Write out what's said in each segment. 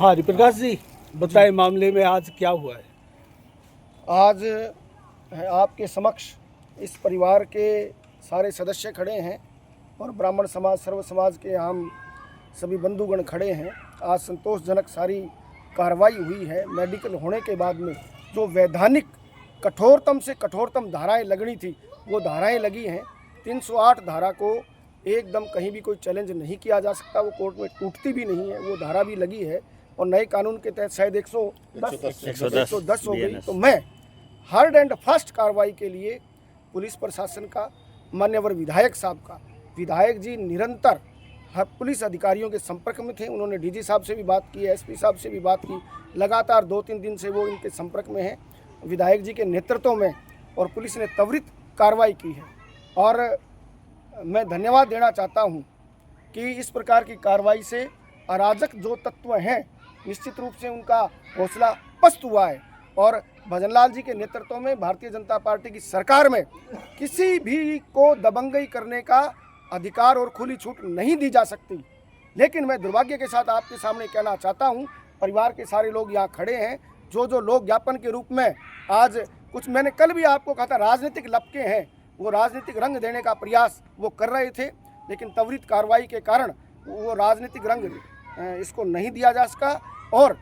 हाँ हरिप्रकाश जी बताए मामले में आज क्या हुआ है? आज आपके समक्ष इस परिवार के सारे सदस्य खड़े हैं और ब्राह्मण समाज सर्व समाज के हम सभी बंधुगण खड़े हैं। आज संतोषजनक सारी कार्रवाई हुई है। मेडिकल होने के बाद में जो वैधानिक कठोरतम से कठोरतम धाराएं लगनी थी वो धाराएं लगी हैं। 308 धारा को एकदम कहीं भी कोई चैलेंज नहीं किया जा सकता, वो कोर्ट में टूटती भी नहीं है, वो धारा भी लगी है। और नए कानून के तहत शायद 110 हो गई। तो मैं हार्ड एंड फास्ट कार्रवाई के लिए पुलिस प्रशासन का, मान्यवर विधायक साहब का, विधायक जी निरंतर हर पुलिस अधिकारियों के संपर्क में थे। उन्होंने डीजी साहब से भी बात की, एसपी साहब से भी बात की, लगातार 2-3 दिन से वो इनके संपर्क में हैं विधायक जी के नेतृत्व में, और पुलिस ने त्वरित कार्रवाई की है। और मैं धन्यवाद देना चाहता हूं कि इस प्रकार की कार्रवाई से अराजक जो तत्व हैं निश्चित रूप से उनका हौसला पस्त हुआ है। और भजनलाल जी के नेतृत्व में भारतीय जनता पार्टी की सरकार में किसी भी को दबंगई करने का अधिकार और खुली छूट नहीं दी जा सकती। लेकिन मैं दुर्भाग्य के साथ आपके सामने कहना चाहता हूं, परिवार के सारे लोग यहाँ खड़े हैं, जो लोग ज्ञापन के रूप में आज कुछ, मैंने कल भी आपको कहा था, राजनीतिक लपके हैं, वो राजनीतिक रंग देने का प्रयास वो कर रहे थे, लेकिन त्वरित कार्रवाई के कारण वो राजनीतिक रंग इसको नहीं दिया जा सका। और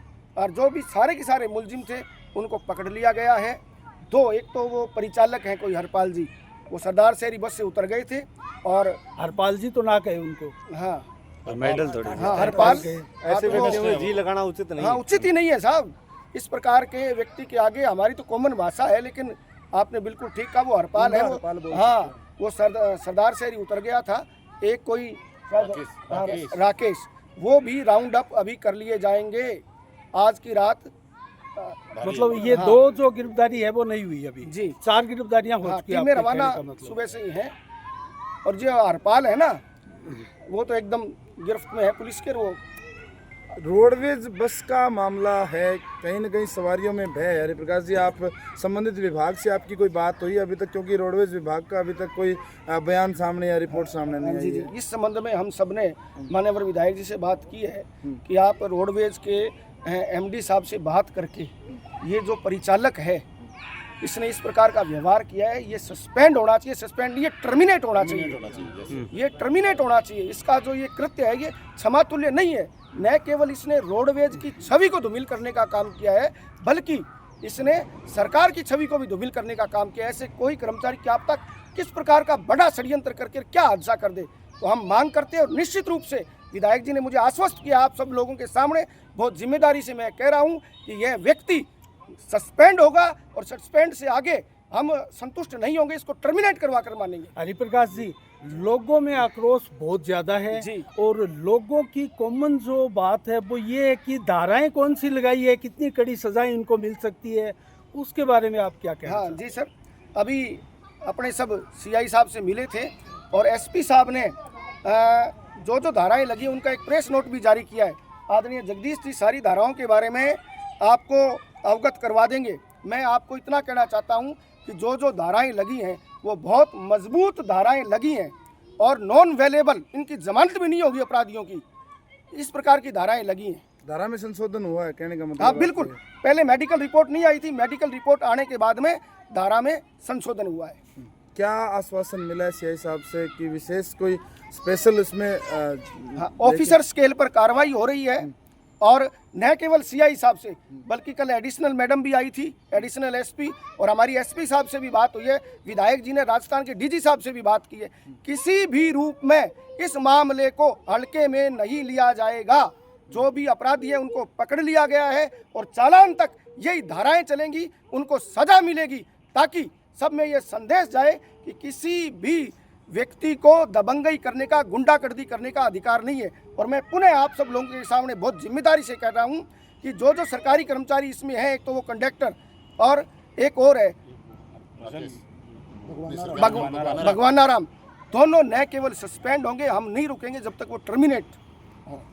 जो भी सारे के सारे मुलजिम थे उनको पकड़ लिया गया है। एक तो वो परिचालक हैं कोई हरपाल जी, वो सरदार शहरी बस से उतर गए थे। और हरपाल जी तो ना कहे उनको, हाँ मेडल थोड़ी, हाँ हरपाल, ऐसे व्यक्ति में जी लगाना उचित नहीं। हाँ उचित ही नहीं है साहब। इस प्रकार के व्यक्ति के आगे, हमारी तो कॉमन भाषा है, लेकिन आपने बिल्कुल ठीक कहा, वो हरपाल है। वो हाँ, वो सरदार शहरी उतर गया था। एक कोई राकेश, वो भी राउंड अप अभी कर लिए जाएंगे आज की रात। मतलब ये हाँ। 2 जो गिरफ्तारी है वो नहीं हुई अभी जी, 4 गिरफ्तारियां हो चुकी हैं। टीमें रवाना सुबह से ही हैं। और जो हरपाल है ना, वो तो एकदम गिरफ्त में है पुलिस के। वो रोडवेज बस का मामला है, कहीं न कहीं सवारियों में भय है। हरिप्रकाश जी, आप संबंधित विभाग से आपकी कोई बात हुई अभी तक? क्योंकि रोडवेज विभाग का अभी तक कोई बयान सामने या रिपोर्ट सामने नहीं आई है। इस संबंध में हम सब ने माननीय विधायक जी से बात की है कि आप रोडवेज के एमडी साहब से बात करके ये जो परिचालक है इसने इस प्रकार का व्यवहार किया है, ये सस्पेंड होना चाहिए। सस्पेंड, ये टर्मिनेट होना चाहिए, ये टर्मिनेट होना चाहिए। इसका जो ये कृत्य है ये क्षमातुल्य नहीं है। न केवल इसने रोडवेज की छवि को धूमिल करने का काम किया है, बल्कि इसने सरकार की छवि को भी धूमिल करने का काम किया है। ऐसे कोई कर्मचारी क्या अब तक किस प्रकार का बड़ा षड्यंत्र करके क्या हादसा कर दे। तो हम मांग करते हैं, और निश्चित रूप से विधायक जी ने मुझे आश्वस्त किया आप सब लोगों के सामने, बहुत जिम्मेदारी से मैं कह रहा हूँ कि यह व्यक्ति सस्पेंड होगा, और सस्पेंड से आगे हम संतुष्ट नहीं होंगे, इसको टर्मिनेट करवा कर मानेंगे। हरिप्रकाश जी, लोगों में आक्रोश बहुत ज्यादा है जी, और लोगों की कॉमन जो बात है वो ये है कि धाराएं कौन सी लगाई है, कितनी कड़ी सजाएं इनको मिल सकती है, उसके बारे में आप क्या कहें? हाँ जी सर, अभी अपने सब सीआई साहब से मिले थे और एसपी साहब ने जो धाराएं लगी उनका एक प्रेस नोट भी जारी किया है। आदरणीय जगदीश जी सारी धाराओं के बारे में आपको अवगत करवा देंगे। मैं आपको इतना कहना चाहता हूं कि जो धाराएं लगी हैं वो बहुत मजबूत धाराएं लगी हैं, और नॉन वेलेबल, इनकी जमानत भी नहीं होगी अपराधियों की, इस प्रकार की धाराएं लगी हैं। धारा में संशोधन हुआ है कहने का मतलब? हाँ बिल्कुल, पहले मेडिकल रिपोर्ट नहीं आई थी, मेडिकल रिपोर्ट आने के बाद में धारा में संशोधन हुआ है। क्या आश्वासन मिला है सीआई साहब से कि विशेष कोई स्पेशल इसमें ऑफिसर स्केल पर कार्रवाई हो रही है? और न केवल सीआई साहब से, बल्कि कल एडिशनल मैडम भी आई थी, एडिशनल एसपी, और हमारी एसपी साहब से भी बात हुई है। विधायक जी ने राजस्थान के डीजी साहब से भी बात की है। किसी भी रूप में इस मामले को हल्के में नहीं लिया जाएगा। जो भी अपराधी है उनको पकड़ लिया गया है, और चालान तक यही धाराएं चलेंगी, उनको सजा मिलेगी, ताकि सब में ये संदेश जाए कि किसी भी व्यक्ति को दबंगई करने का, गुंडागर्दी करने का अधिकार नहीं है। और मैं पुनः आप सब लोगों के सामने बहुत जिम्मेदारी से कह रहा हूं कि जो सरकारी कर्मचारी इसमें है, एक तो वो कंडक्टर और एक और है भगवानाराम, दोनों न केवल सस्पेंड होंगे, हम नहीं रुकेंगे जब तक वो टर्मिनेट।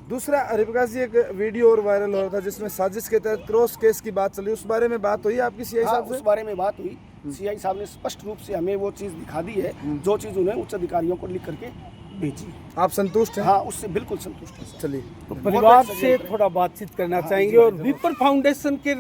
दूसरा हरिप्रकाश जी, एक वीडियो और वायरल हो रहा था जिसमें साजिश के तहत क्रॉस केस की बात चली, उस बारे में बात हुई आपकी सीआई साहब से? उस बारे में बात हुई। सीआई साहब ने स्पष्ट रूप से हमें वो चीज़ दिखा दी है, जो चीज़ उन्हें उच्च अधिकारियों को लिख करके भेजी। आप संतुष्ट हैं? हाँ, उससे बिल्कुल संतुष्ट है सर। चलिए तो परिवार से थोड़ा बातचीत करना चाहेंगे और विपर फाउंडेशन के